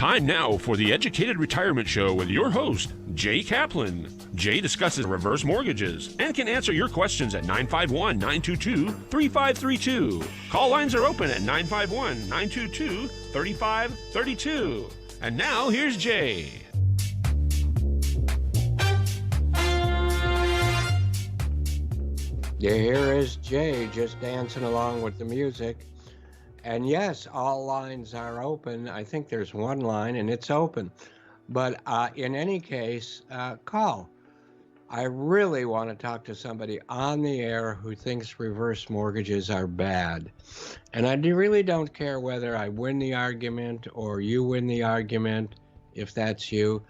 Time now for the Educated Retirement Show with your host, Jay Kaplan. Jay discusses reverse mortgages and can answer your questions at 951-922-3532. Call lines are open at 951-922-3532. And now here's Jay. Yeah, here is Jay just dancing along with the music. And yes, all lines are open. I think there's one line and it's open. But in any case, call. I really want to talk to somebody on the air who thinks reverse mortgages are bad. And I really don't care whether I win the argument or you win the argument, if that's you.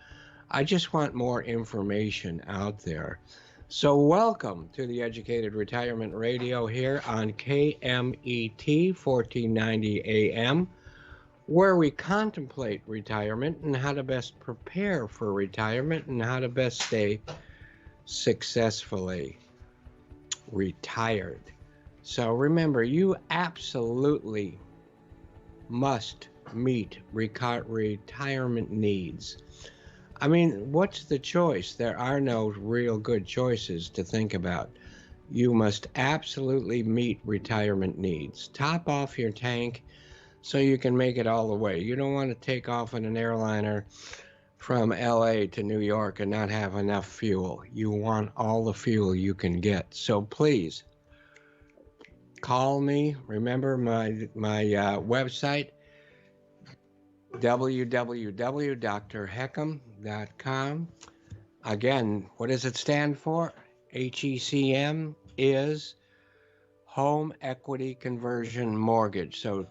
I just want more information out there. So welcome to the Educated Retirement Radio here on KMET 1490 AM, where we contemplate retirement and how to best prepare for retirement and how to best stay successfully retired. So remember, you absolutely must meet retirement needs. I mean, what's the choice? There are no real good choices to think about. You must absolutely meet retirement needs. Top off your tank so you can make it all the way. You don't want to take off in an airliner from LA to New York and not have enough fuel. You want all the fuel you can get. So please call me. Remember my website, www.drheckham.com. Again, what does it stand for? HECM is Home Equity Conversion Mortgage. So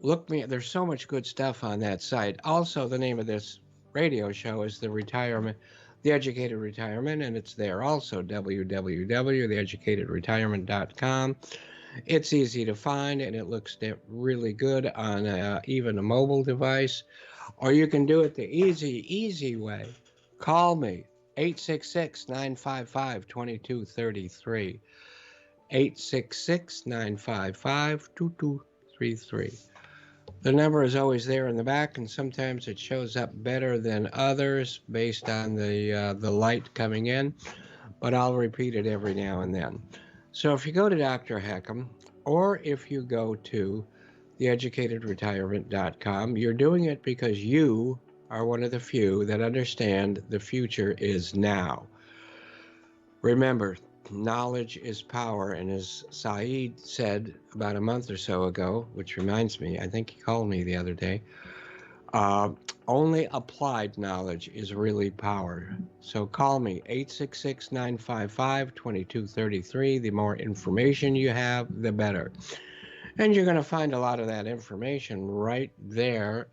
look me, there's so much good stuff on that site. Also, the name of this radio show is The Educated Retirement, and it's there also, www.theeducatedretirement.com. It's easy to find, and it looks really good on even a mobile device. Or you can do it the easy way. Call me, 866-955-2233. 866-955-2233. The number is always there in the back, and sometimes it shows up better than others based on the light coming in, but I'll repeat it every now and then. So if you go to Dr. Heckham, or if you go to theeducatedretirement.com, you're doing it because you are one of the few that understand the future is now. Remember, knowledge is power, and as Saeed said about a month or so ago, which reminds me, I think he called me the other day, only applied knowledge is really power. So call me, 866-955-2233. The more information you have, the better. And you're going to find a lot of that information right there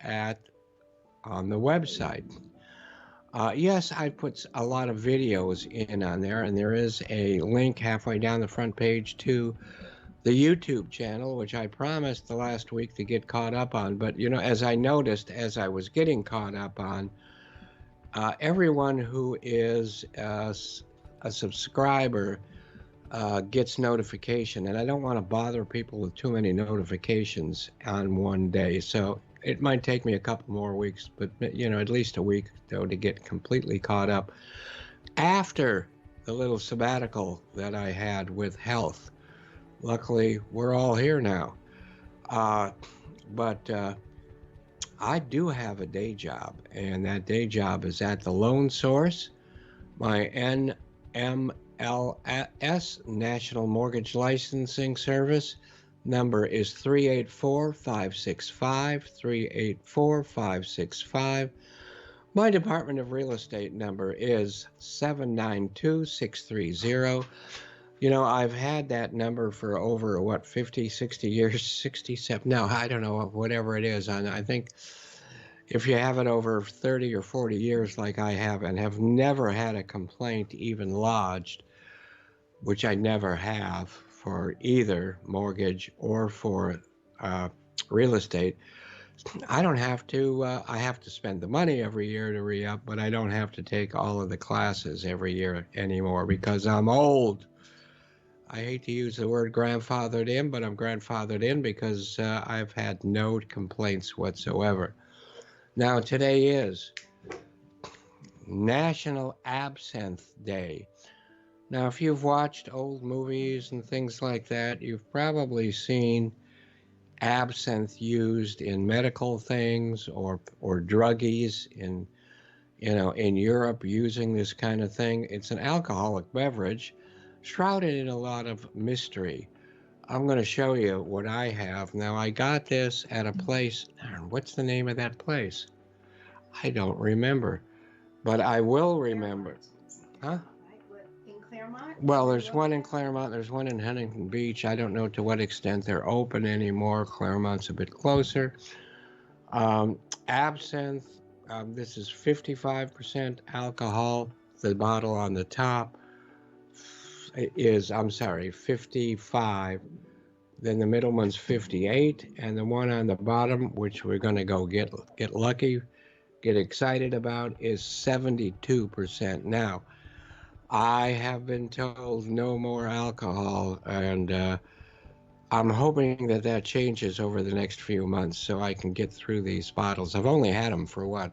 on the website. Yes, I put a lot of videos in on there, and there is a link halfway down the front page to the YouTube channel, which I promised the last week to get caught up on. But, you know, as I noticed as I was getting caught up on, everyone who is a subscriber gets notification, and I don't want to bother people with too many notifications on one day. So it might take me a couple more weeks, but, you know, at least a week, though, to get completely caught up after the little sabbatical that I had with health. Luckily, we're all here now. But I do have a day job, and that day job is at the Loan Source, my NMLS, National Mortgage Licensing Service. Number is 384-565, 384-565. My Department of Real Estate number is 792-630. You know, I've had that number for over, 50, 60 years, 67, no, I don't know, whatever it is. I think if you have it over 30 or 40 years like I have, and have never had a complaint even lodged, which I never have for either mortgage or for real estate, I don't have to, I have to spend the money every year to re-up, but I don't have to take all of the classes every year anymore because I'm old. I hate to use the word grandfathered in, but I'm grandfathered in because I've had no complaints whatsoever. Now, today is National Absinthe Day. Now, if you've watched old movies and things like that, you've probably seen absinthe used in medical things or druggies in Europe using this kind of thing. It's an alcoholic beverage shrouded in a lot of mystery. I'm going to show you what I have. Now, I got this at a place. What's the name of that place? I don't remember, but I will remember. Huh? In Claremont? Well, there's one in Claremont. There's one in Huntington Beach. I don't know to what extent they're open anymore. Claremont's a bit closer. Absinthe. This is 55% alcohol. The bottle on the top is, I'm sorry, 55. Then the middle one's 58, and the one on the bottom, which we're going to go get lucky, get excited about, is 72%. Now, I have been told no more alcohol, and I'm hoping that that changes over the next few months so I can get through these bottles. I've only had them for,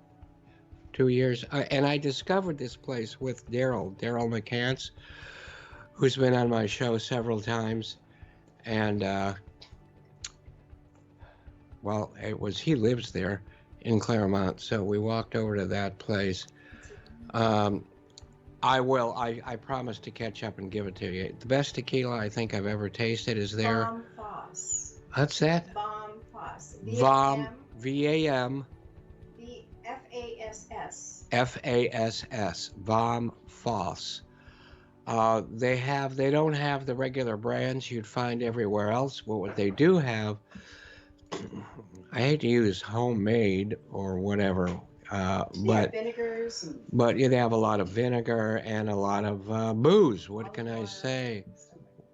2 years? And I discovered this place with Daryl McCants, who's been on my show several times. And, he lives there in Claremont, so we walked over to that place. I promise to catch up and give it to you. The best tequila I think I've ever tasted is there. Vom Foss. What's that? Vom Foss. Vom, V-A-M. F-A-S-S. F-A-S-S. Vom Foss. They don't have the regular brands you'd find everywhere else, but what they do have, I hate to use homemade or whatever, but vinegars. But they have a lot of vinegar and a lot of booze. What can I say?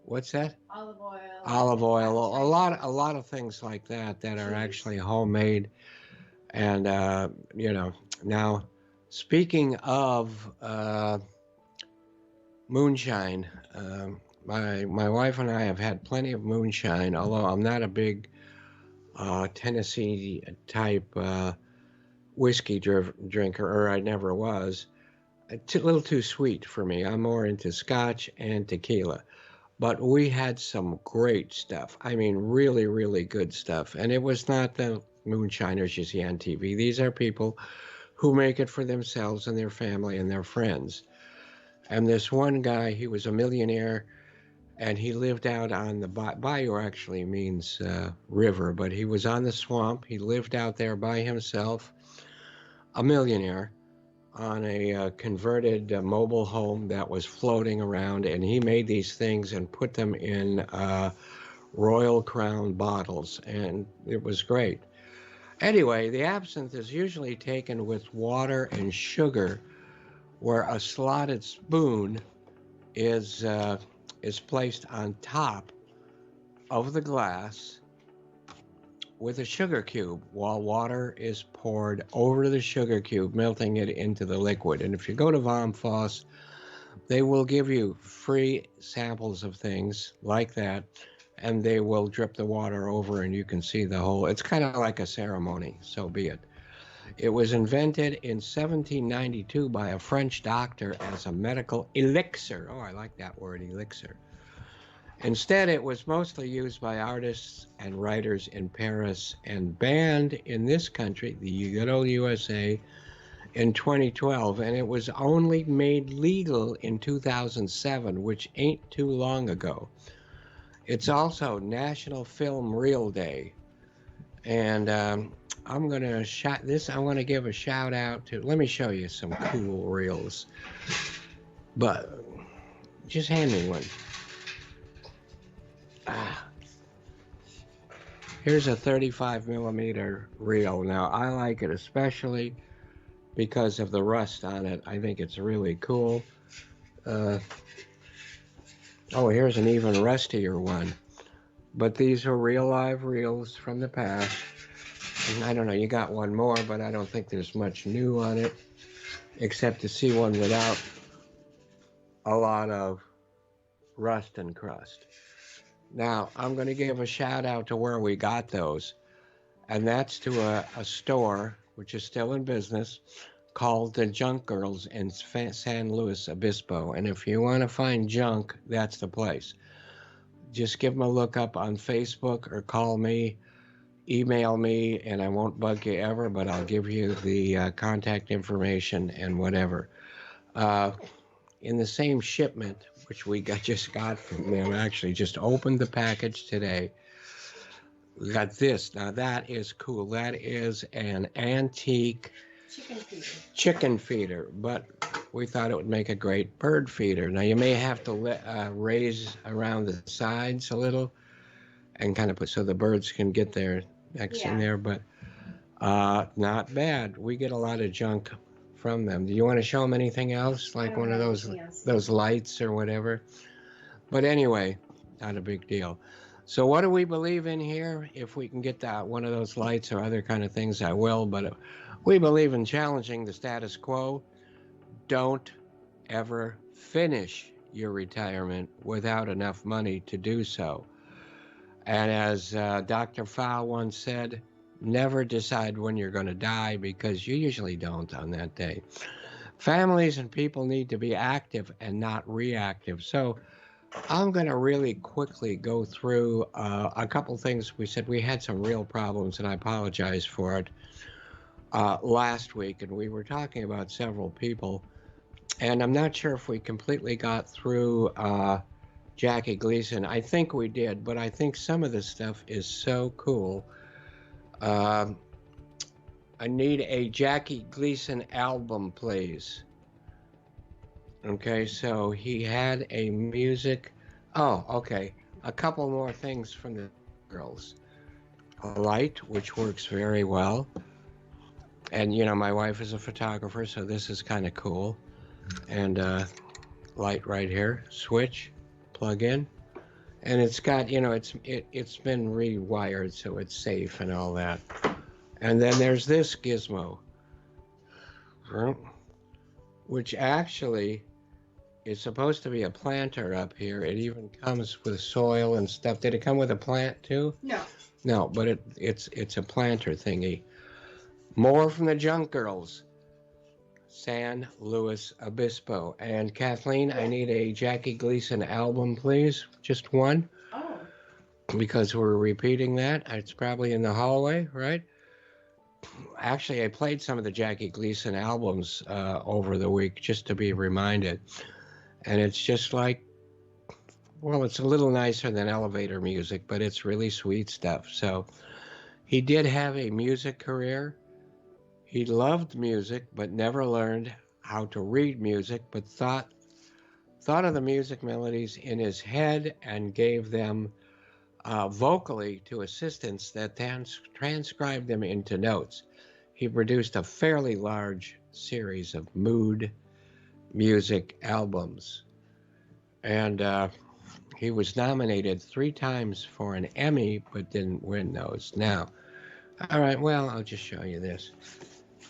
What's that? Olive oil. Olive oil. A lot of things like that are actually homemade. And now speaking of moonshine, my wife and I have had plenty of moonshine. Although I'm not a big Tennessee type whiskey drinker, or I never was. A little too sweet for me. I'm more into scotch and tequila. But we had some great stuff. I mean, really, really good stuff. And it was not the moonshiners you see on TV. These are people who make it for themselves and their family and their friends. And this one guy, he was a millionaire, and he lived out on the bayou actually means river, but he was on the swamp. He lived out there by himself, a millionaire, on a converted mobile home that was floating around, and he made these things and put them in Royal Crown bottles, and it was great. Anyway, the absinthe is usually taken with water and sugar, where a slotted spoon is placed on top of the glass with a sugar cube, while water is poured over the sugar cube, melting it into the liquid. And if you go to Vom Foss, they will give you free samples of things like that, and they will drip the water over, and you can see the whole. It's kind of like a ceremony, so be it. It was invented in 1792 by a French doctor as a medical elixir. Oh, I like that word, elixir. Instead, it was mostly used by artists and writers in Paris and banned in this country, the good old USA, in 2012. And it was only made legal in 2007, which ain't too long ago. It's also National Film Reel Day. And I'm going to give a shout out to, let me show you some cool reels. But just hand me one. Here's a 35 millimeter reel. Now, I like it especially because of the rust on it. I think it's really cool. Here's an even rustier one. But these are real live reels from the past. And I don't know, you got one more, but I don't think there's much new on it, except to see one without a lot of rust and crust. Now, I'm going to give a shout out to where we got those, and that's to a store which is still in business, called the Junk Girls in San Luis Obispo. And if you want to find junk, that's the place. Just give them a look up on Facebook or call me, email me, and I won't bug you ever, but I'll give you the contact information and whatever. Uh, in the same shipment, which just got from them, actually just opened the package today. We got this. Now that is cool. That is an antique Chicken feeder. chicken feeder, but we thought it would make a great bird feeder. Now you may have to raise around the sides a little and kind of put so the birds can get their necks in Yeah. there, but not bad. We get a lot of junk from them. Do you want to show them anything else, like I one of haven't had a chance. those lights or whatever? But anyway, not a big deal. So what do we believe in here? If we can get that one of those lights or other kind of things, I will. But we believe in challenging the status quo. Don't ever finish your retirement without enough money to do so. And as Dr. Pfau once said, never decide when you're going to die, because you usually don't on that day. Families and people need to be active and not reactive. So I'm going to really quickly go through a couple things. We said we had some real problems, and I apologize for it, last week, and we were talking about several people. And I'm not sure if we completely got through Jackie Gleason. I think we did, but I think some of this stuff is so cool. I need a Jackie Gleason album, please. Okay, so he had a music. Oh, okay. A couple more things from the girls. A light, which works very well. And, you know, my wife is a photographer, so this is kind of cool. And light right here, switch, plug in. And it's got, you know, it's been rewired, so it's safe and all that. And then there's this gizmo, which actually is supposed to be a planter up here. It even comes with soil and stuff. Did it come with a plant too? No. No, but it's a planter thingy. More from the Junk Girls, San Luis Obispo. And Kathleen, I need a Jackie Gleason album, please. Just one, Oh. because we're repeating that. It's probably in the hallway, right? Actually, I played some of the Jackie Gleason albums over the week just to be reminded. And it's just like, well, it's a little nicer than elevator music, but it's really sweet stuff. So he did have a music career. He loved music, but never learned how to read music, but thought of the music melodies in his head and gave them vocally to assistants that transcribed them into notes. He produced a fairly large series of mood music albums. And he was nominated 3 times for an Emmy, but didn't win those. Now, all right, well, I'll just show you this.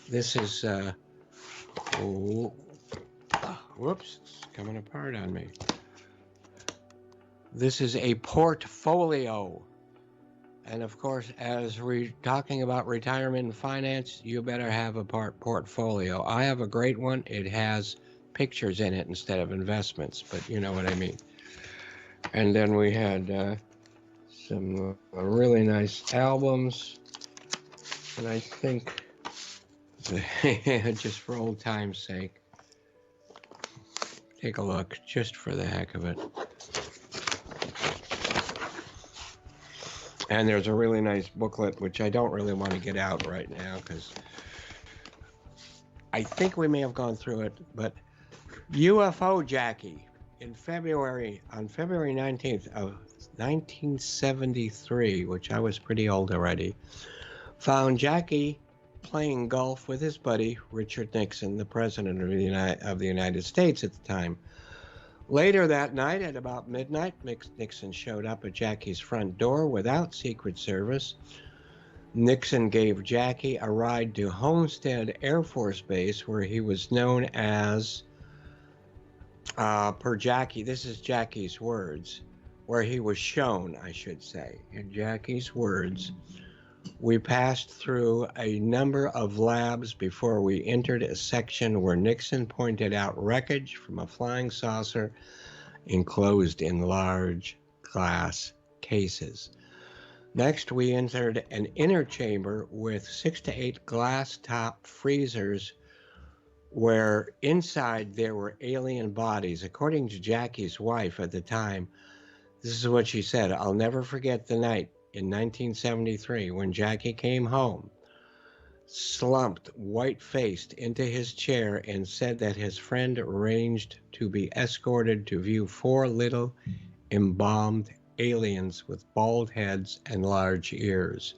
This is, whoops, it's coming apart on me. This is a portfolio. And of course, as we're talking about retirement and finance, you better have a portfolio. I have a great one. It has pictures in it instead of investments, but you know what I mean. And then we had some really nice albums. And I think, just for old time's sake, take a look, just for the heck of it. And there's a really nice booklet, which I don't really want to get out right now, because I think we may have gone through it, but UFO Jackie on February 19th of 1973, which I was pretty old already, found Jackie playing golf with his buddy Richard Nixon, the president of the United States at the time. Later that night at about midnight, Nixon showed up at Jackie's front door without Secret Service. Nixon gave Jackie a ride to Homestead Air Force Base, where he was known as, per Jackie, this is Jackie's words, where he was shown, I should say, in Jackie's words, We passed through a number of labs before we entered a section where Nixon pointed out wreckage from a flying saucer enclosed in large glass cases. Next, we entered an inner chamber with 6 to 8 glass-top freezers where inside there were alien bodies. According to Jackie's wife at the time, this is what she said: "I'll never forget the night in 1973 when Jackie came home, slumped white-faced into his chair and said that his friend arranged to be escorted to view 4 little embalmed aliens with bald heads and large ears."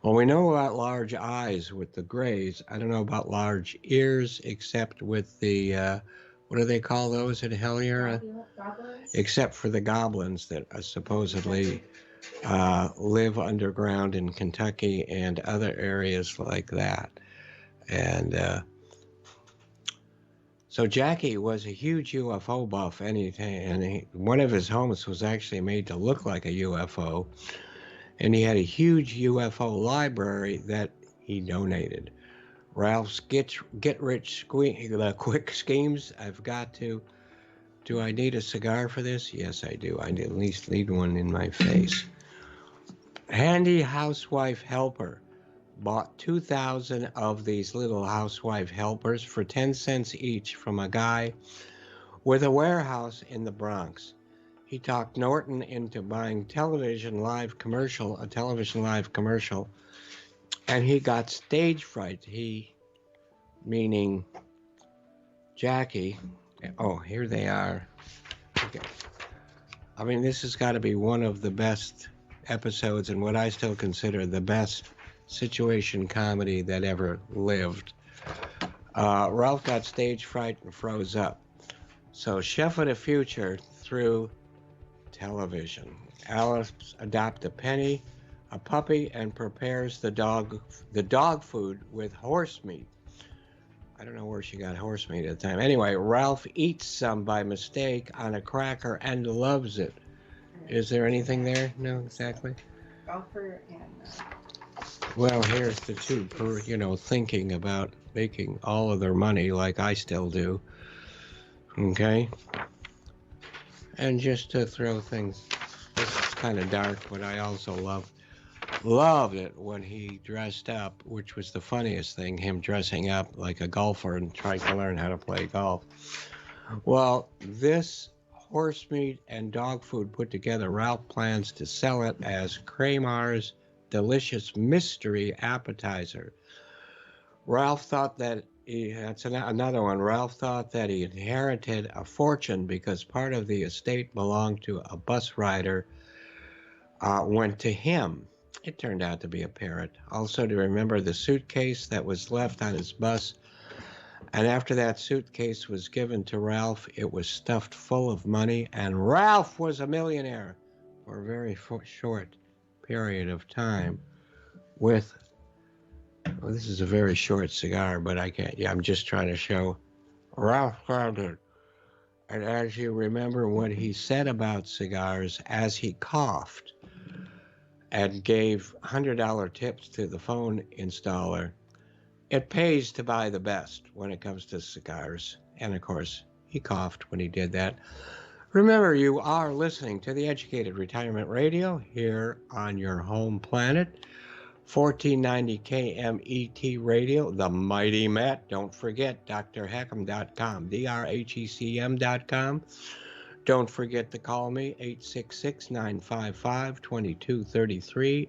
Well, we know about large eyes with the grays. I don't know about large ears, except with the, what do they call those at Hellier? Goblins? Except for the goblins that are supposedly live underground in Kentucky and other areas like that. And so Jackie was a huge UFO buff, and one of his homes was actually made to look like a UFO. And he had a huge UFO library that he donated. Ralph's quick schemes. I've got to. Do I need a cigar for this? Yes, I do. I at least need one in my face. Handy housewife helper. Bought 2,000 of these little housewife helpers for 10 cents each from a guy with a warehouse in the Bronx. He talked Norton into buying a television live commercial, and he got stage fright. He, meaning Jackie. Oh, here they are. Okay. I mean, this has got to be one of the best episodes and what I still consider the best situation comedy that ever lived. Ralph got stage fright and froze up. So Chef of the Future through television. Alice adopts a penny, a puppy, and prepares the dog food with horse meat. I don't know where she got horse meat at the time. Anyway, Ralph eats some by mistake on a cracker and loves it. Is there anything there? No, exactly. Golfer and Well, here's the two, thinking about making all of their money like I still do. Okay? And just to throw things, this is kind of dark, but I also loved it when he dressed up, which was the funniest thing, him dressing up like a golfer and trying to learn how to play golf. Well, this horse meat and dog food put together, Ralph plans to sell it as Kramer's delicious mystery appetizer. Ralph thought that that's another one. Ralph thought that he inherited a fortune because part of the estate belonged to a bus rider, went to him. It turned out to be a parrot. Also, to remember the suitcase that was left on his bus. And after that suitcase was given to Ralph, it was stuffed full of money, and Ralph was a millionaire for a very short period of time with, well, this is a very short cigar, but I can't, I'm just trying to show Ralph found it. And as you remember what he said about cigars as he coughed and gave $100 tips to the phone installer, it pays to buy the best when it comes to cigars. And of course, he coughed when he did that. Remember, you are listening to the Educated Retirement Radio here on your home planet. 1490 KMET Radio, the Mighty Met. Don't forget drheckham.com, drhecm.com. Don't forget to call me, 866-955-2233,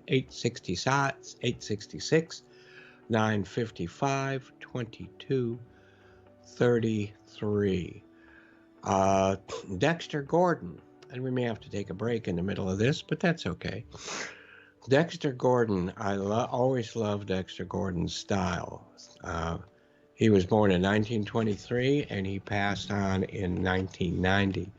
866-955-2233. Dexter Gordon, and we may have to take a break in the middle of this, but that's okay. Dexter Gordon, I always loved Dexter Gordon's style. He was born in 1923 and he passed on in 1990.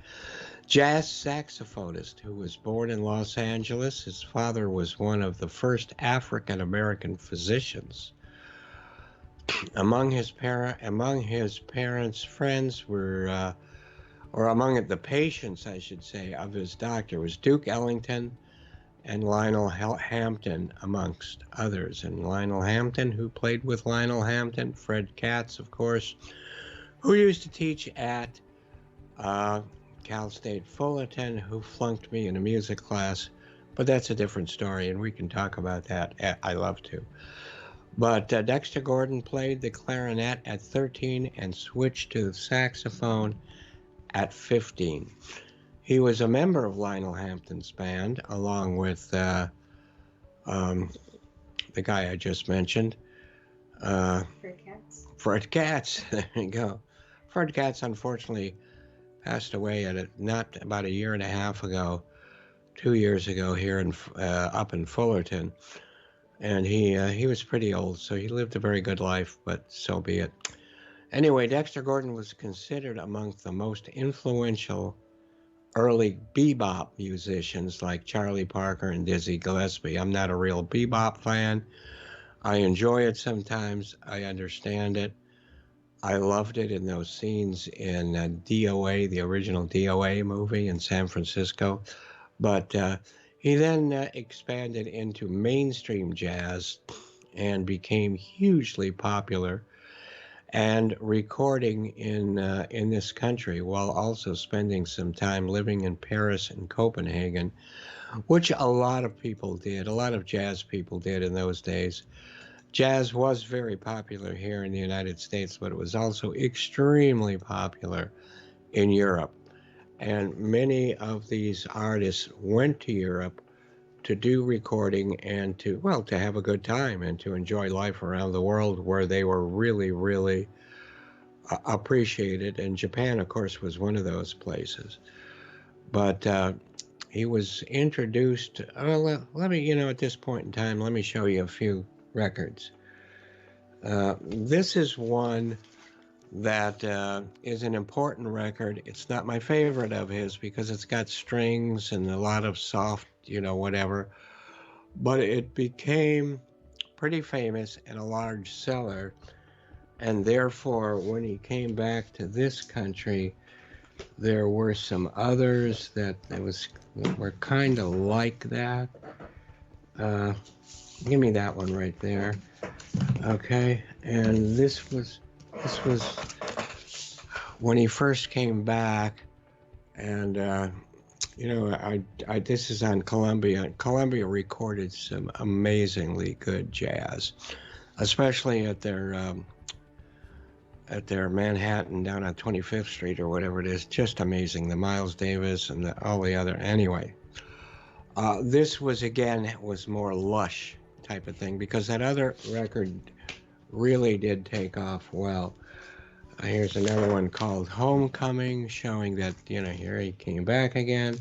Jazz saxophonist who was born in Los Angeles. His father was one of the first African-American physicians. Among his parents' friends were, or among the patients, I should say, of his doctor was Duke Ellington, and Lionel Hampton, amongst others. And Lionel Hampton, who played with Lionel Hampton, Fred Katz, of course, who used to teach at Cal State Fullerton, who flunked me in a music class. But that's a different story, and we can talk about that. I love to. But Dexter Gordon played the clarinet at 13 and switched to the saxophone at 15. He was a member of Lionel Hampton's band, along with the guy I just mentioned, Fred Katz. There you go. Fred Katz, unfortunately, passed away not about a year and a half ago, 2 years ago here up in Fullerton. And he was pretty old, so he lived a very good life, but so be it. Anyway, Dexter Gordon was considered among the most influential early bebop musicians like Charlie Parker and Dizzy Gillespie. I'm not a real bebop fan. I enjoy it sometimes. I understand it. I loved it in those scenes in DOA, the original DOA movie in San Francisco. But he then expanded into mainstream jazz and became hugely popular and recording in this country while also spending some time living in Paris and Copenhagen, which a lot of people did, a lot of jazz people did in those days. Jazz was very popular here in the United States, but it was also extremely popular in Europe. And many of these artists went to Europe to do recording and to have a good time and to enjoy life around the world, where they were really, really appreciated. And Japan, of course, was one of those places. But he was introduced, let me, at this point in time, let me show you a few records. This is one that is an important record. It's not my favorite of his because it's got strings and a lot of soft, whatever. But it became pretty famous and a large seller. And therefore, when he came back to this country, there were some others that were kind of like that. Give me that one right there. Okay, and this was when he first came back, and this is on Columbia. Columbia recorded some amazingly good jazz, especially at their Manhattan down on 25th Street or whatever it is. Just amazing. The Miles Davis and all the other. Anyway, this was more lush type of thing, because that other record really did take off well. Here's another one called Homecoming, showing that, here he came back again.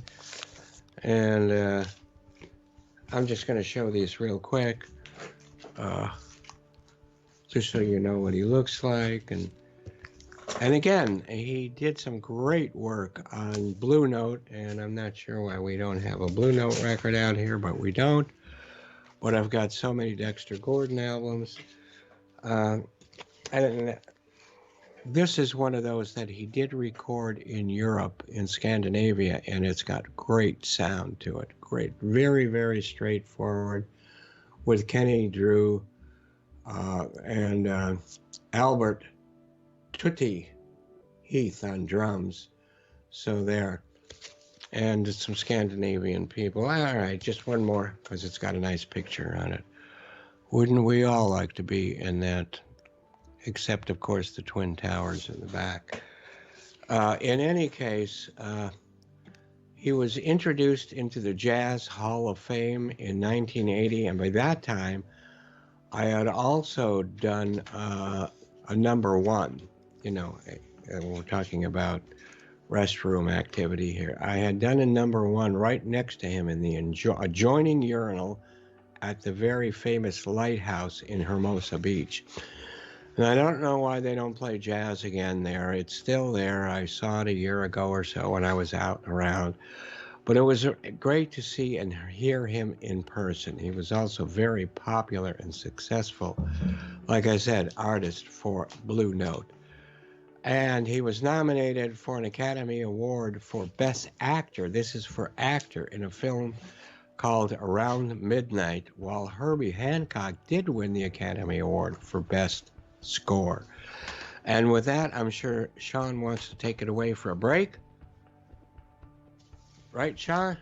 And I'm just going to show these real quick, just so you know what he looks like. And again, he did some great work on Blue Note, and I'm not sure why we don't have a Blue Note record out here, but we don't. But I've got so many Dexter Gordon albums. And this is one of those that he did record in Europe, in Scandinavia, and it's got great sound to it. Great, very, very straightforward, with Kenny Drew and Albert Tutti Heath on drums. So there. And some Scandinavian people. All right, just one more, because it's got a nice picture on it. Wouldn't we all like to be in that? Except, of course, the Twin Towers in the back. In any case, he was introduced into the Jazz Hall of Fame in 1980, and by that time, I had also done a number one. We're talking about restroom activity here. I had done a number one right next to him in the adjoining urinal at the very famous lighthouse in Hermosa Beach. And I don't know why they don't play jazz again there. It's still there. I saw it a year ago or so when I was out and around. But it was great to see and hear him in person. He was also very popular and successful, like I said, artist for Blue Note. And he was nominated for an Academy Award for Best Actor. This is for actor in a film called Around Midnight, while Herbie Hancock did win the Academy Award for Best Score. And with that, I'm sure Sean wants to take it away for a break. Right, Sean?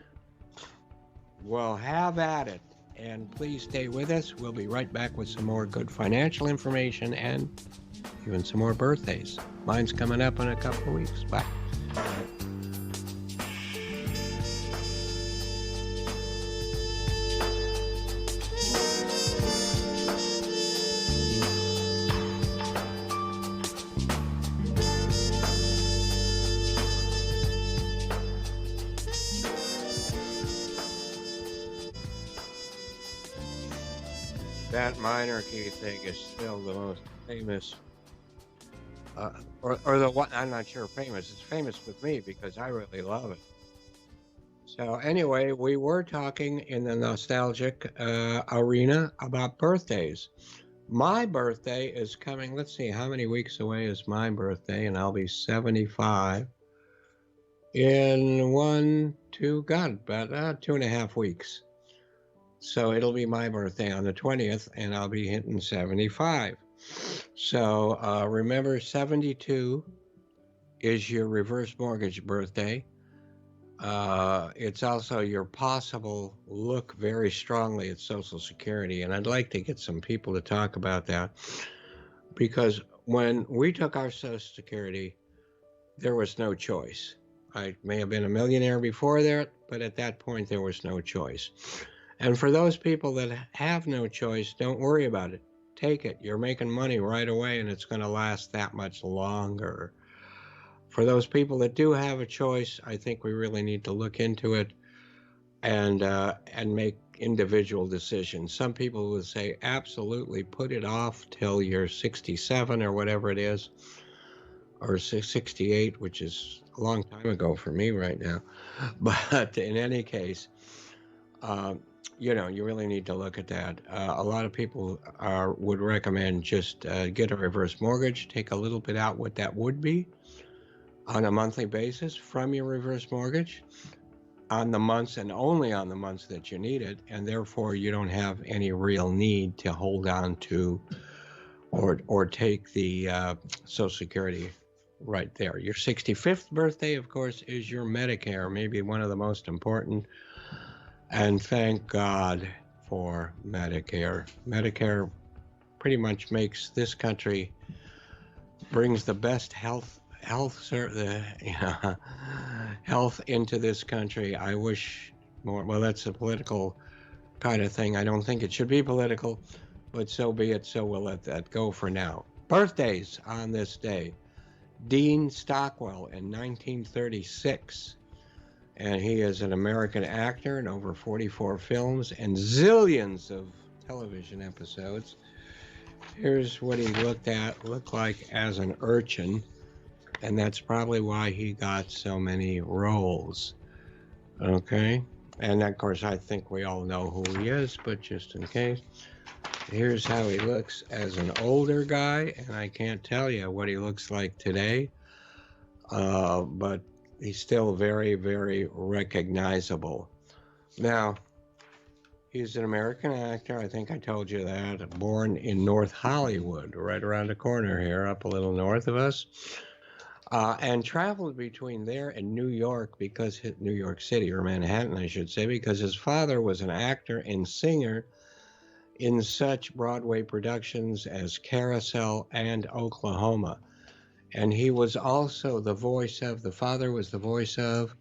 Well, have at it. And please stay with us. We'll be right back with some more good financial information and even some more birthdays. Mine's coming up in a couple of weeks. Bye. That minor key thing is still the most famous, or the one, I'm not sure famous. It's famous with me because I really love it. So anyway, we were talking in the nostalgic arena about birthdays. My birthday is coming. Let's see, how many weeks away is my birthday? And I'll be 75 in about 2.5 weeks. So it'll be my birthday on the 20th, and I'll be hitting 75. So remember, 72 is your reverse mortgage birthday. It's also your possible look very strongly at Social Security. And I'd like to get some people to talk about that, because when we took our Social Security, there was no choice. I may have been a millionaire before that, but at that point, there was no choice. And for those people that have no choice, don't worry about it. Take it. You're making money right away, and it's going to last that much longer. For those people that do have a choice, I think we really need to look into it and make individual decisions. Some people would say, absolutely, put it off till you're 67 or whatever it is, or 68, which is a long time ago for me right now. But in any case, you really need to look at that. A lot of people would recommend just get a reverse mortgage, take a little bit out what that would be on a monthly basis from your reverse mortgage on the months and only on the months that you need it, and therefore you don't have any real need to hold on to or take the Social Security right there. Your 65th birthday, of course, is your Medicare, maybe one of the most important. And thank God for Medicare. Medicare pretty much makes this country, brings the best health into this country. I wish more. Well, that's a political kind of thing. I don't think it should be political, but so be it. So we'll let that go for now. Birthdays on this day: Dean Stockwell in 1936. And he is an American actor in over 44 films and zillions of television episodes. Here's what he looked like as an urchin, and that's probably why he got so many roles. Okay, and of course I think we all know who he is, but just in case, here's how he looks as an older guy, and I can't tell you what he looks like today, but he's still very, very recognizable. Now, he's an American actor. I think I told you that. Born in North Hollywood, right around the corner here, up a little north of us, and traveled between there and New York New York City, or Manhattan, I should say, because his father was an actor and singer in such Broadway productions as Carousel and Oklahoma. And he was also the father was the voice of?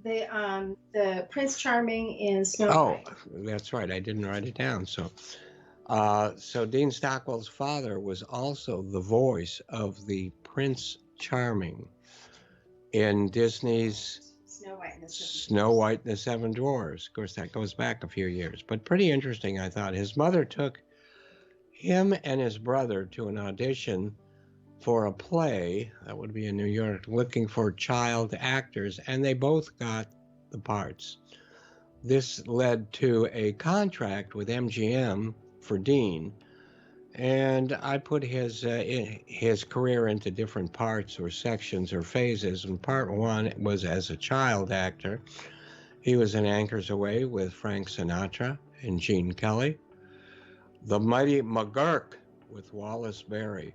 The Prince Charming in Snow White. Oh, that's right. I didn't write it down. So Dean Stockwell's father was also the voice of the Prince Charming in Disney's Snow White and the Seven Dwarfs. Of course, that goes back a few years, but pretty interesting, I thought. His mother took him and his brother to an audition for a play that would be in New York, looking for child actors, and they both got the parts. This led to a contract with MGM for Dean, and I put his career into different parts or sections or phases. And part one was as a child actor, He was in Anchors Away with Frank Sinatra and Gene Kelly. The Mighty McGurk with Wallace Berry.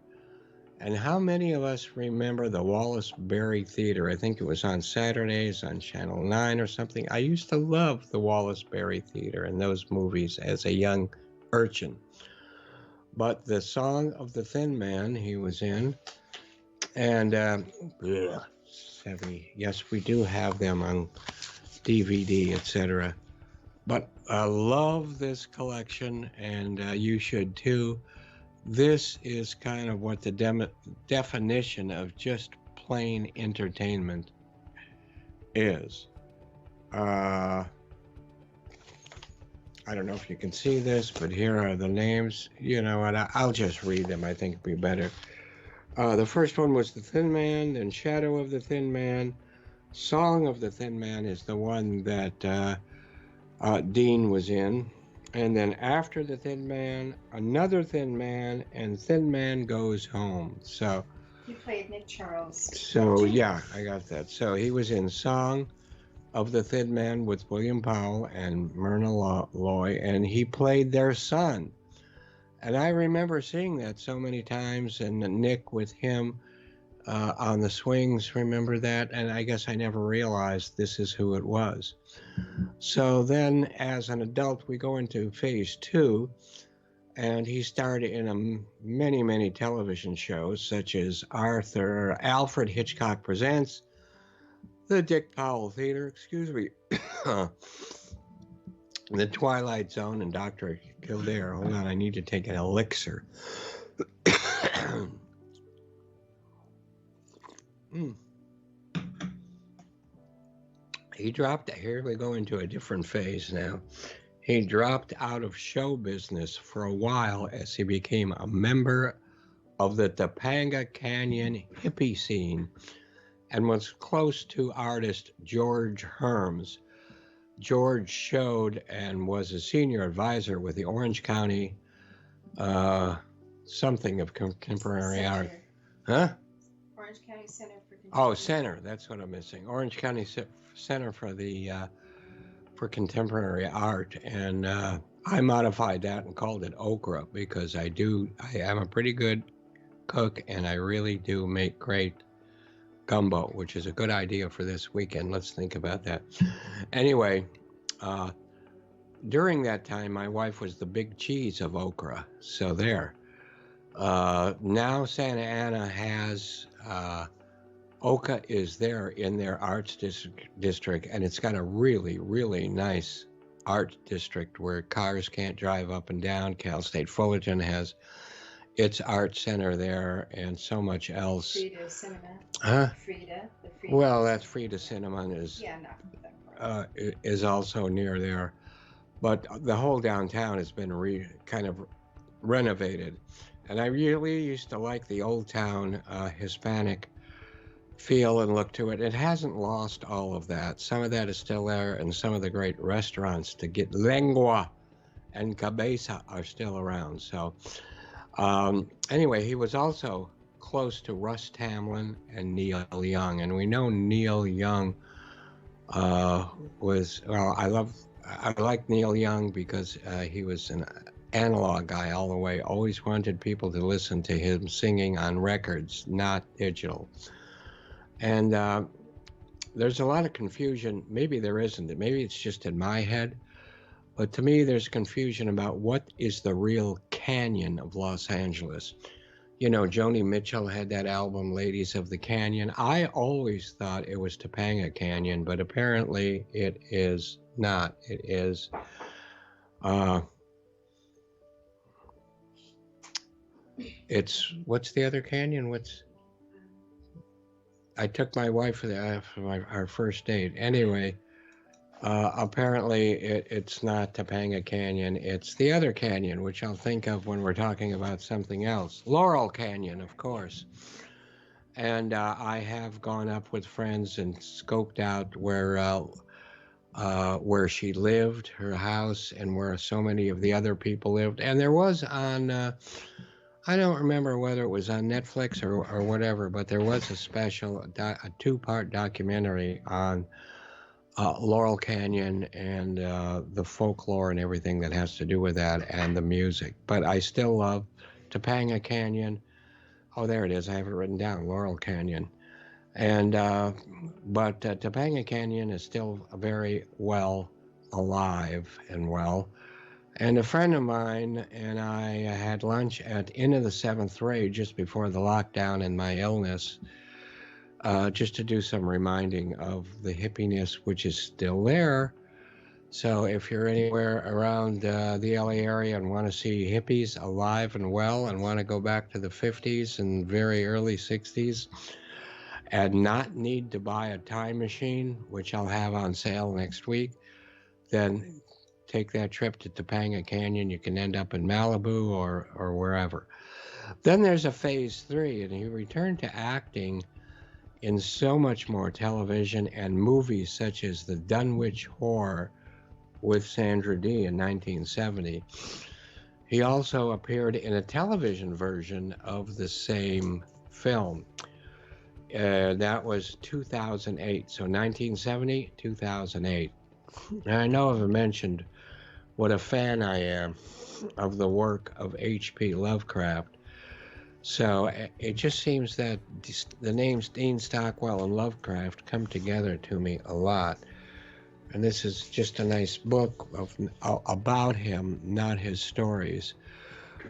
And how many of us remember the Wallace Berry Theater? I think it was on Saturdays on Channel 9 or something. I used to love the Wallace Berry Theater and those movies as a young urchin. But the Song of the Thin Man he was in, and yes, we do have them on DVD, etc. But I love this collection, and you should too. This is kind of what the definition of just plain entertainment is. I don't know if you can see this, but here are the names. You know what? I'll just read them. I think it'd be better. The first one was The Thin Man, then Shadow of the Thin Man. Song of the Thin Man is the one that Dean was in. And then After the Thin Man, Another Thin Man, and Thin Man Goes Home. So He played Nick Charles. So yeah, I got that. So he was in Song of the Thin Man with William Powell and Myrna Loy, and he played their son. And I remember seeing that so many times, and Nick with him on the swings, remember that? And I guess I never realized this is who it was. So then as an adult, we go into phase 2, and he starred in many, many television shows, such as Alfred Hitchcock Presents, The Dick Powell Theater, The Twilight Zone, and Dr. Kildare. Hold on, I need to take an elixir. He dropped, here we go into a different phase now. He dropped out of show business for a while as he became a member of the Topanga Canyon hippie scene and was close to artist George Herms. George showed and was a senior advisor with the Orange County something of contemporary art. Huh? Orange County Center for Contemporary Center. That's what I'm missing. Orange County Center for Contemporary Art, and I modified that and called it Okra because I am a pretty good cook, and I really do make great gumbo, which is a good idea for this weekend. Let's think about that. Anyway, during that time, my wife was the big cheese of Okra. So there. Now Santa Ana has Oka is there in their arts district, and it's got a really, really nice art district where cars can't drive up and down. Cal State Fullerton has its art center there, and so much else. Frida Cinema. Huh? Frida. Well, that's Frida Cinema is not that is also near there, but the whole downtown has been kind of renovated, and I really used to like the old town Hispanic feel and look to it. It hasn't lost all of that. Some of that is still there, and some of the great restaurants to get lengua and cabeza are still around. So anyway, he was also close to Russ Tamlin and Neil Young, and we know Neil Young was, well, I like Neil Young because he was an analog guy all the way, always wanted people to listen to him singing on records, not digital. And there's a lot of confusion. Maybe there isn't. Maybe it's just in my head. But to me, there's confusion about what is the real canyon of Los Angeles. You know, Joni Mitchell had that album, Ladies of the Canyon. I always thought it was Topanga Canyon, but apparently it is not. It is it's, what's the other canyon? I took my wife for our first date. Anyway, apparently it's not Topanga Canyon. It's the other canyon, which I'll think of when we're talking about something else. Laurel Canyon, of course. And I have gone up with friends and scoped out where she lived, her house, and where so many of the other people lived. And there was on... I don't remember whether it was on Netflix or whatever, but there was a special, a 2-part documentary on Laurel Canyon and the folklore and everything that has to do with that and the music. But I still love Topanga Canyon. Oh, there it is. I have it written down, Laurel Canyon. And but Topanga Canyon is still very well alive and well. And a friend of mine and I had lunch at Inn of the Seventh Ray just before the lockdown and my illness, just to do some reminding of the hippiness which is still there. So if you're anywhere around the LA area and want to see hippies alive and well and want to go back to the 50s and very early 60s and not need to buy a time machine, which I'll have on sale next week, then take that trip to Topanga Canyon. You can end up in Malibu or wherever. Then there's a phase 3, and he returned to acting in so much more television and movies such as The Dunwich Horror with Sandra Dee in 1970. He also appeared in a television version of the same film. That was 2008. So 1970, 2008. And I know I've mentioned what a fan I am of the work of H.P. Lovecraft. So it just seems that the names Dean Stockwell and Lovecraft come together to me a lot. And this is just a nice book about him, not his stories.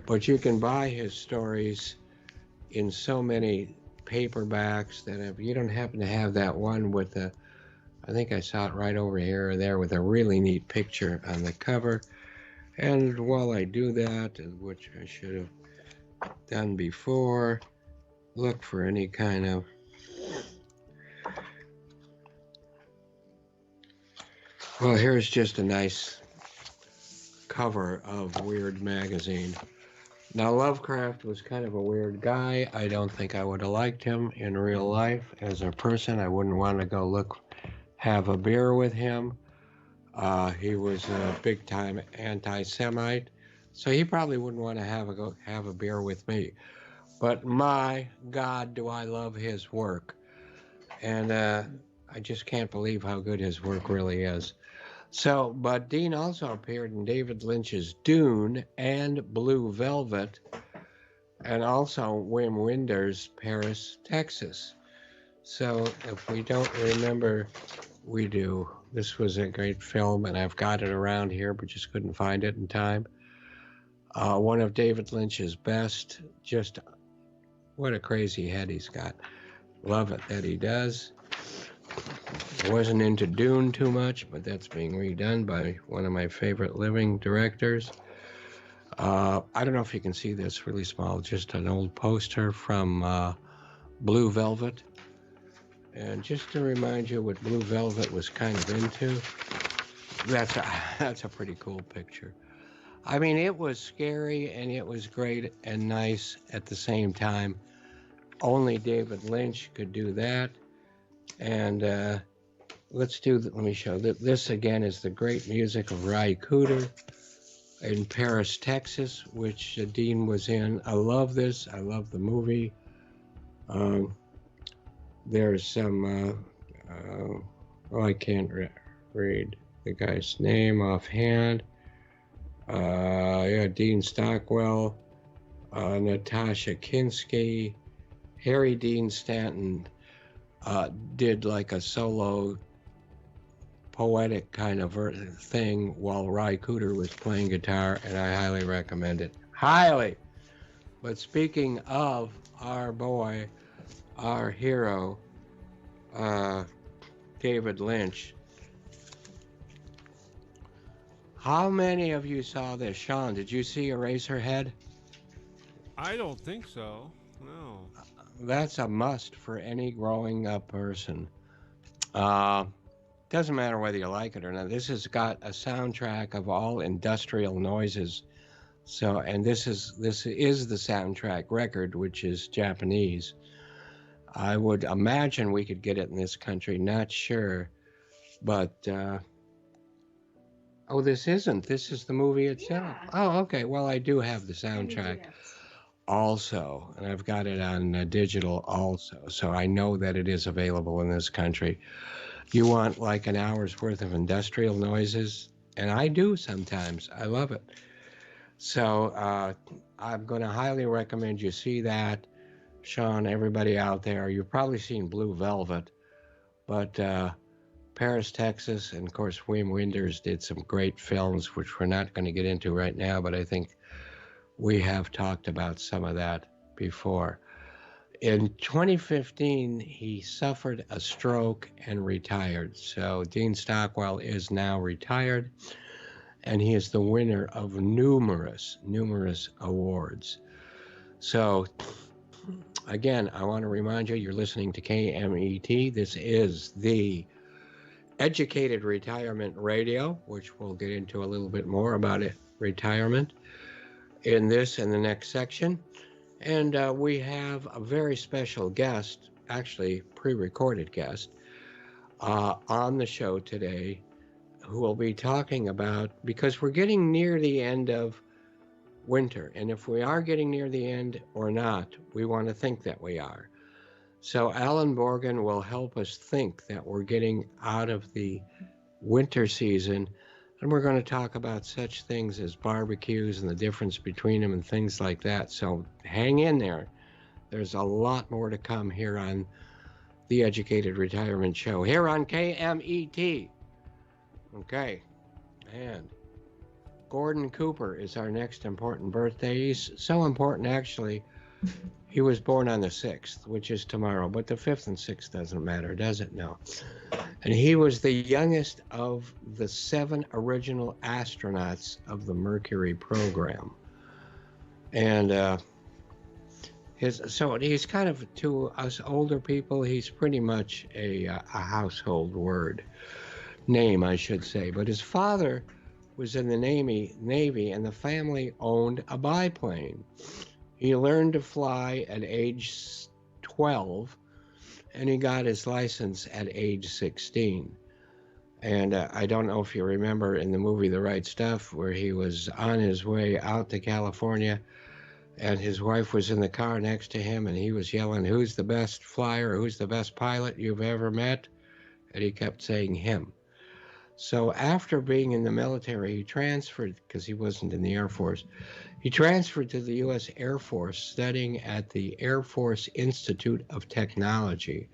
But you can buy his stories in so many paperbacks that if you don't happen to have that one with the, I think I saw it right over here or there with a really neat picture on the cover. And while I do that, which I should have done before, look for any kind of well, here's just a nice cover of Weird magazine. Now, Lovecraft was kind of a weird guy. I don't think I would have liked him in real life as a person. I wouldn't want to go have a beer with him. He was a big-time anti-Semite, so he probably wouldn't want to have a beer with me. But my God, do I love his work. And I just can't believe how good his work really is. So, but Dean also appeared in David Lynch's Dune and Blue Velvet, and also Wim Wenders' Paris, Texas. So if we don't remember, we do. This was a great film, and I've got it around here, but just couldn't find it in time. One of David Lynch's best. Just what a crazy head he's got. Love it that he does. I wasn't into Dune too much, but that's being redone by one of my favorite living directors. I don't know if you can see this really small, just an old poster from Blue Velvet. And just to remind you what Blue Velvet was kind of into, that's a pretty cool picture. I mean, it was scary and it was great and nice at the same time. Only David Lynch could do that. And let me show that. This again is the great music of Ry Cooder in Paris, Texas, which Dean was in. I love this. I love the movie. There's some, I can't read the guy's name offhand. Dean Stockwell, Natasha Kinski, Harry Dean Stanton did like a solo poetic kind of thing while Ry Cooder was playing guitar, and I highly recommend it. Highly! But speaking of our boy, our hero, David Lynch, how many of you saw this? Sean, did you see Eraserhead? I don't think so. No. That's a must for any growing up person. Doesn't matter whether you like it or not. This has got a soundtrack of all industrial noises. So, and this is the soundtrack record, which is Japanese. I would imagine we could get it in this country. Not sure, but oh, this isn't. This is the movie itself. Yeah. Oh, okay. Well, I do have the soundtrack also, and I've got it on digital also, so I know that it is available in this country. You want like an hour's worth of industrial noises, and I do sometimes. I love it. So I'm going to highly recommend you see that. Sean, everybody out there, you've probably seen Blue Velvet, but Paris, Texas, and of course, Wim Wenders did some great films, which we're not going to get into right now, but I think we have talked about some of that before. In 2015, he suffered a stroke and retired. So Dean Stockwell is now retired, and he is the winner of numerous awards. So again, I want to remind you, you're listening to KMET. This is the Educated Retirement Radio, which we'll get into a little bit more about it, retirement in this and the next section. And we have a very special guest, actually pre-recorded guest, on the show today, who will be talking about, because we're getting near the end of winter, and if we are getting near the end or not, we want to think that we are. So Alan Borgen will help us think that we're getting out of the winter season, and we're going to talk about such things as barbecues and the difference between them and things like that. So hang in there. There's a lot more to come here on the Educated Retirement Show, here on KMET. Okay, and Gordon Cooper is our next important birthday. He's so important, actually. He was born on the 6th, which is tomorrow, but the 5th and 6th doesn't matter, does it? No. And he was the youngest of the 7 original astronauts of the Mercury program. And so he's kind of, to us older people, he's pretty much a household word, name, I should say. But his father was in the Navy, and the family owned a biplane. He learned to fly at age 12, and he got his license at age 16. And I don't know if you remember in the movie The Right Stuff, where he was on his way out to California, and his wife was in the car next to him, and he was yelling, "Who's the best flyer? Who's the best pilot you've ever met?" And he kept saying him. So after being in the military, he transferred, because he wasn't in the Air Force, he transferred to the U.S. Air Force, studying at the Air Force Institute of Technology.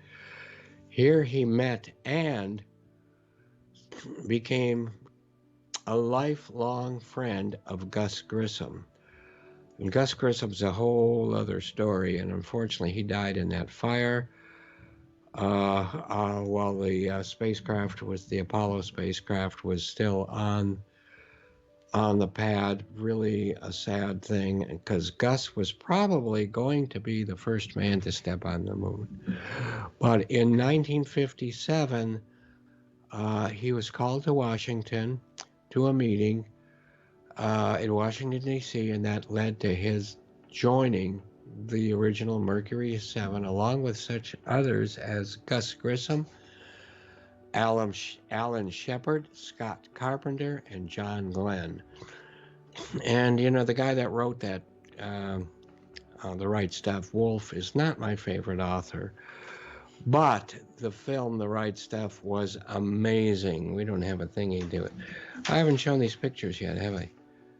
Here he met and became a lifelong friend of Gus Grissom. And Gus Grissom's a whole other story, and unfortunately he died in that fire while the spacecraft the Apollo spacecraft was still on the pad. Really a sad thing, because Gus was probably going to be the first man to step on the moon. But in 1957, he was called to Washington to a meeting in Washington, D.C., and that led to his joining the original Mercury 7, along with such others as Gus Grissom, Alan Shepard, Scott Carpenter, and John Glenn. And, you know, the guy that wrote that, The Right Stuff, Wolf, is not my favorite author. But the film, The Right Stuff, was amazing. We don't have a thingy to it. I haven't shown these pictures yet, have I?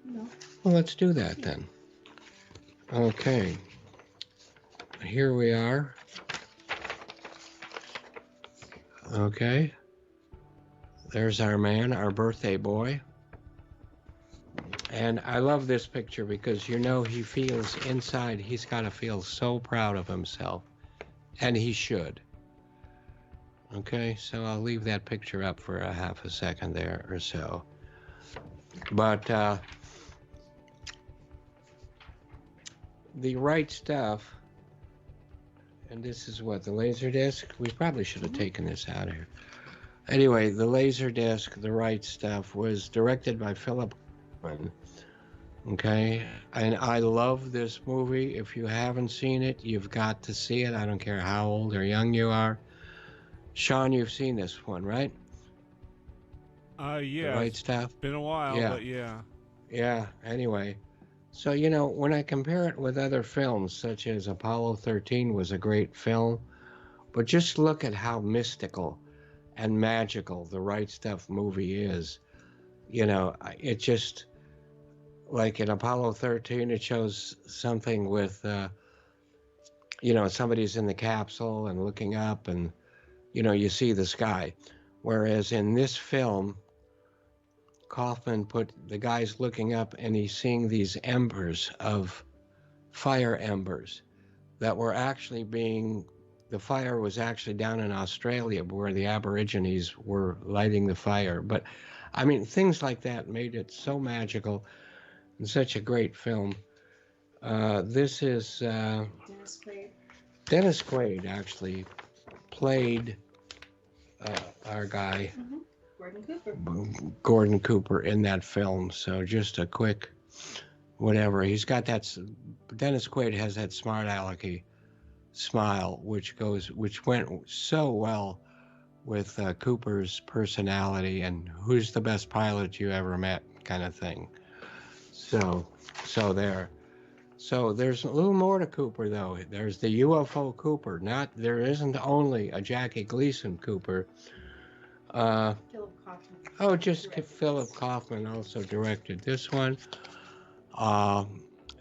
No. Well, let's do that then. Okay. Here we are. Okay. There's our man, our birthday boy. And I love this picture because, you know, he feels inside, he's got to feel so proud of himself. And he should. Okay, so I'll leave that picture up for a half a second there or so. But The Right Stuff, and this is what, the Laserdisc? We probably should have taken this out of here. Anyway, the Laserdisc, The Right Stuff, was directed by Philip Kaplan. Okay, and I love this movie. If you haven't seen it, you've got to see it. I don't care how old or young you are. Sean, you've seen this one, right? Yeah. The Right Stuff? Been a while, Yeah. but yeah. Yeah, anyway. So, you know, when I compare it with other films, such as Apollo 13 was a great film, but just look at how mystical and magical the Right Stuff movie is. You know, it just, like in Apollo 13, it shows something with, somebody's in the capsule and looking up and, you see the sky. Whereas in this film, Kaufman put the guy's looking up and he's seeing these embers of fire embers that were actually the fire was actually down in Australia where the Aborigines were lighting the fire. But I mean, things like that made it so magical and such a great film. This is Dennis Quaid. Dennis Quaid actually played our guy, Gordon Cooper. Gordon Cooper, in that film. So just a quick whatever. He's got that, Dennis Quaid has that smart alecky smile, which went so well with Cooper's personality and who's the best pilot you ever met kind of thing. So there. So there's a little more to Cooper, though. There's the UFO Cooper. There isn't only a Jackie Gleason Cooper. Philip Kaufman. Oh, just Philip Kaufman also directed this one.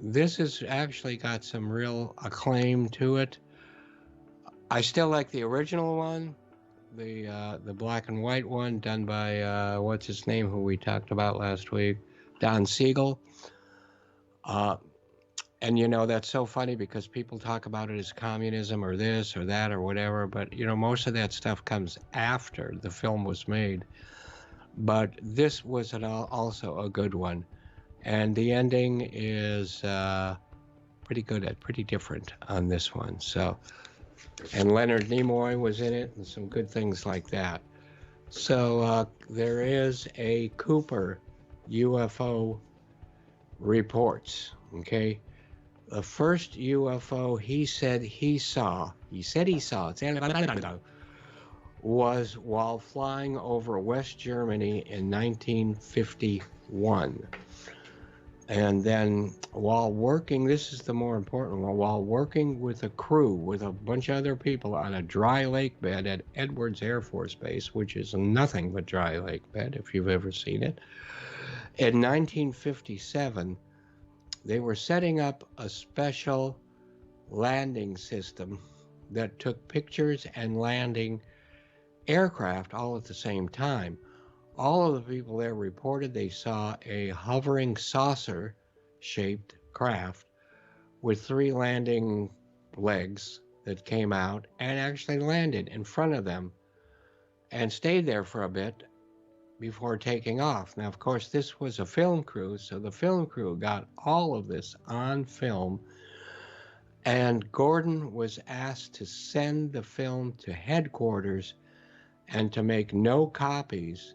This has actually got some real acclaim to it. I still like the original one, the black and white one done by what's his name, who we talked about last week, Don Siegel. And that's so funny because people talk about it as communism or this or that or whatever, but most of that stuff comes after the film was made. But this was also a good one, and the ending is pretty good, pretty different on this one. So, and Leonard Nimoy was in it, and some good things like that. So there is a Cooper UFO reports. Okay. The first UFO he said he saw, was while flying over West Germany in 1951. And then while working, this is the more important one, while working with a crew, with a bunch of other people on a dry lake bed at Edwards Air Force Base, which is nothing but dry lake bed if you've ever seen it. In 1957, they were setting up a special landing system that took pictures and landing aircraft all at the same time. All of the people there reported they saw a hovering saucer-shaped craft with 3 landing legs that came out and actually landed in front of them and stayed there for a bit before taking off. Now, of course, this was a film crew, so the film crew got all of this on film, and Gordon was asked to send the film to headquarters and to make no copies.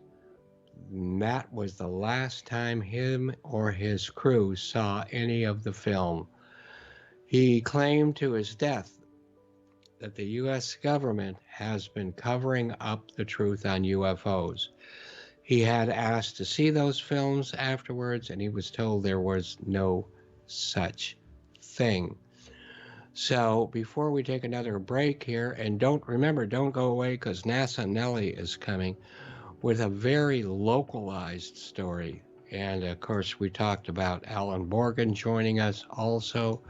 And that was the last time him or his crew saw any of the film. He claimed to his death that the U.S. government has been covering up the truth on UFOs. He had asked to see those films afterwards, and he was told there was no such thing. So before we take another break here, and don't go away, because NASA Nellie is coming with a very localized story. And of course, we talked about Alan Morgan joining us also.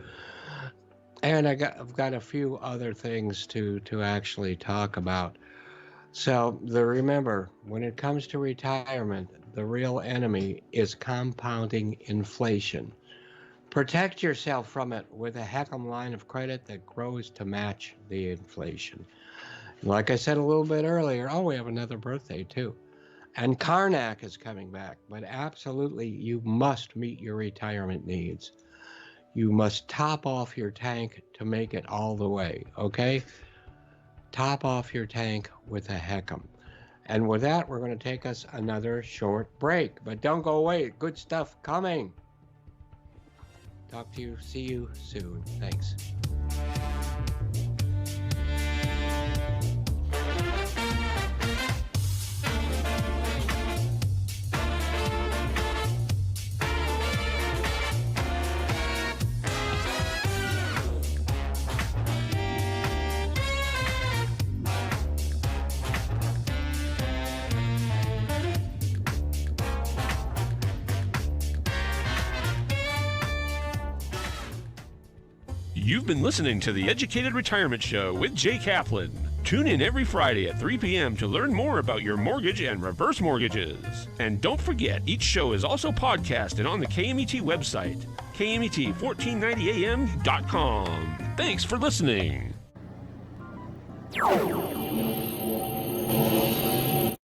And I've got a few other things to actually talk about. So remember, when it comes to retirement, the real enemy is compounding inflation. Protect yourself from it with a Heckam line of credit that grows to match the inflation. Like I said a little bit earlier, we have another birthday too. And Karnak is coming back, but absolutely you must meet your retirement needs. You must top off your tank to make it all the way, okay? Top off your tank with a Heckam. And with that, we're going to take us another short break. But don't go away. Good stuff coming. See you soon. Thanks. You've been listening to the Educated Retirement Show with Jay Kaplan. Tune in every Friday at 3 p.m. to learn more about your mortgage and reverse mortgages. And don't forget, each show is also podcasted on the KMET website, KMET1490am.com. Thanks for listening.